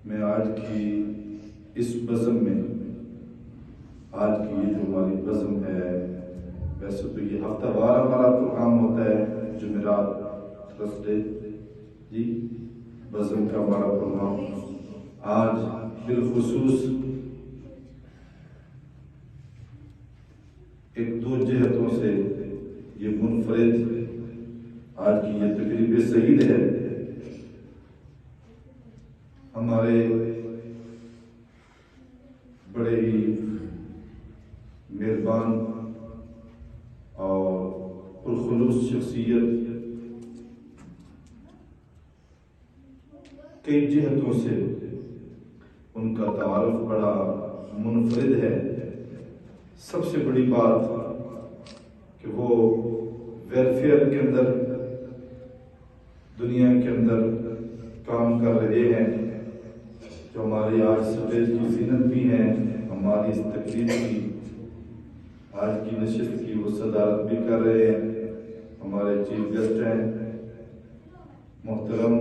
میں آج کی اس بزم میں، آج کی یہ جو ہماری بزم ہے، ویسے تو یہ ہفتہ وار ہمارا پروگرام ہوتا ہے جمعرات تھرسڈے جی بزم کا ہمارا پروگرام آج بالخصوص ایک دو جہتوں سے یہ منفرد آج کی یہ تقریب سعید ہے۔ ہمارے بڑے ہی مہربان اور پرخلوص شخصیت کئی جہتوں سے ان کا تعارف بڑا منفرد ہے۔ سب سے بڑی بات کہ وہ ویلفیئر کے اندر دنیا کے اندر کام کر رہے ہیں، جو ہماری آج اسٹیج کی زینت بھی ہیں، ہماری اس تقریب کی آج کی نشست کی وہ صدارت بھی کر رہے ہیں۔ ہمارے چیف گیسٹ ہیں محترم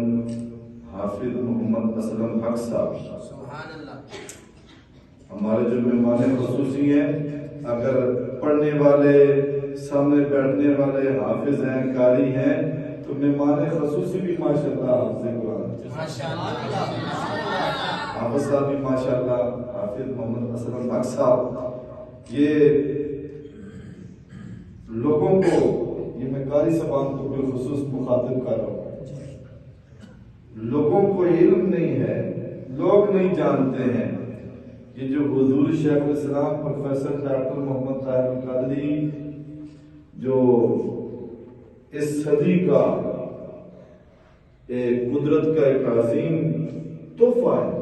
حافظ محمد اسلم حق صاحب، سبحان اللہ۔ ہمارے جو مہمان خصوصی ہیں، اگر پڑھنے والے سامنے بیٹھنے والے حافظ ہیں، قاری ہیں، تو مہمان خصوصی بھی ماشاءاللہ حافظ قرآن حافظ صاحب بھی ماشاءاللہ حافظ محمد اسلم حق صاحب، یہ لوگوں کو، یہ میں قاری صاحبان کو بالخصوص مخاطب کر رہا ہوں، لوگوں کو علم نہیں ہے، لوگ نہیں جانتے ہیں یہ جو حضور شیخ الاسلام پروفیسر ڈاکٹر محمد طاہر القادری جو اس صدی کا ایک قدرت کا ایک عظیم تحفہ ہے،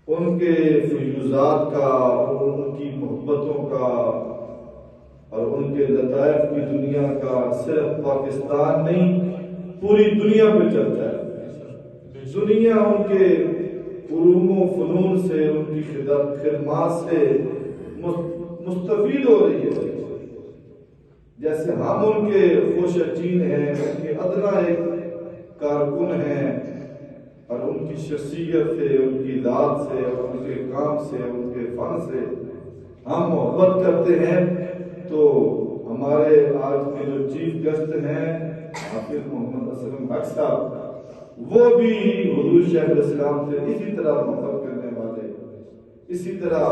ان کے فیوزات کا اور ان کی محبتوں کا اور ان کے لطائف کی دنیا کا صرف پاکستان نہیں پوری دنیا پہ چلتا ہے۔ دنیا ان کے علوم و فنون سے، ان کی خدمات سے مستفید ہو رہی ہے، جیسے ہم ان کے خوش چین ہیں، ان کے ادنا ایک کارکن ہیں، اور ان کی شخصیت سے، ان کی ذات سے، اور ان کے کام سے، ان کے فن سے ہم محبت کرتے ہیں۔ تو ہمارے آج کے جو چیف گیسٹ ہیں حافظ محمد اسلم حق صاحب، وہ بھی حضور شیخ الاسلام سے اسی طرح محبت کرنے والے، اسی طرح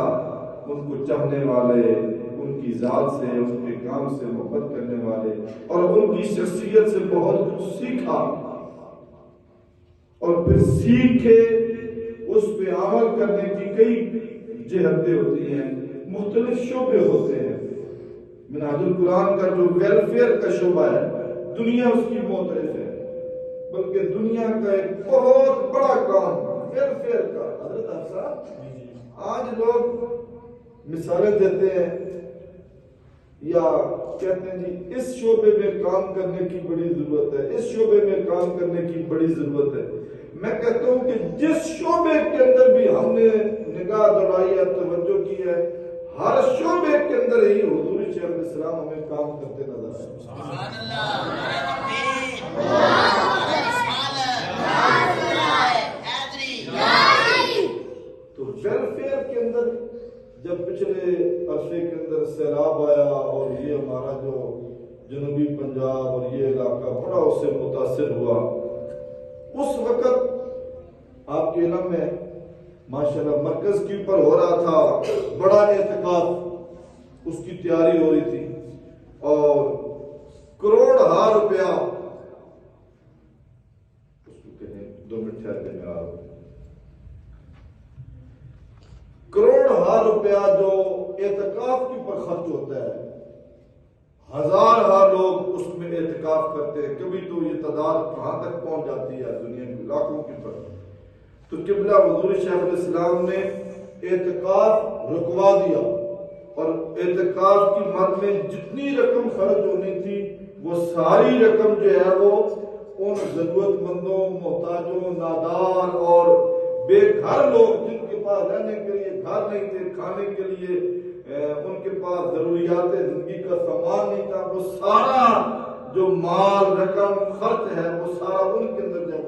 ان کو چاہنے والے، ان کی ذات سے، ان کے کام سے محبت کرنے والے، اور ان کی شخصیت سے بہت کچھ سیکھا، اور پھر سیکھ کے اس پہ عمل کرنے کی کئی جہتیں ہوتی ہیں، مختلف شعبے ہوتے ہیں۔ منہاج القرآن کا جو ویلفیئر کا شعبہ ہے، دنیا اس کی معترف ہے، بلکہ دنیا کا ایک بہت بڑا کام ویلفیئر کا۔ حضرت افسر آج لوگ مثالیں دیتے ہیں یا کہتے ہیں جی اس شعبے میں کام کرنے کی بڑی ضرورت ہے، اس شعبے میں کام کرنے کی بڑی ضرورت ہے۔ میں کہتا ہوں کہ جس شعبے کے اندر بھی ہم نے نگاہ دوڑائی ہے، توجہ کی ہے، ہر شعبے کے اندر ہی حضور شیخ الاسلام ہمیں کام کرتے نظر آئے۔ سبحان اللہ۔ تو ویلفیئر کے اندر جب پچھلے عرصے کے اندر سیلاب آیا اور یہ ہمارا جو جنوبی پنجاب اور یہ علاقہ بڑا اس سے متاثر ہوا، اس وقت آپ کے علم میں ماشاءاللہ مرکز کے اوپر ہو رہا تھا بڑا اعتکاف، اس کی تیاری ہو رہی تھی، اور کروڑ روپیہ، اس کو کہیں 2 منٹ ٹھہر کے میں آ رہا ہوں، کروڑ روپیہ جو اعتکاف کے اوپر خرچ ہوتا ہے، ہزار لوگ اس میں اعتکاف کرتے ہیں، کبھی تو یہ تعداد کہاں تک پہنچ جاتی ہے دنیا کے لاکھوں کے اوپر۔ تو قبلہ حضور شیخ الاسلام نے اعتکاف رکوا دیا، اور اعتکاف کی مد میں جتنی رقم خرچ ہونی تھی وہ ساری رقم جو ہے وہ ان ضرورت مندوں، محتاجوں، نادار اور بے گھر لوگ جن کے پاس رہنے کے لیے گھر نہیں تھے، کھانے کے لیے ان کے پاس ضروریات زندگی کا سامان نہیں تھا، وہ سارا جو مال رقم خرچ ہے وہ سارا ان کے اندر جو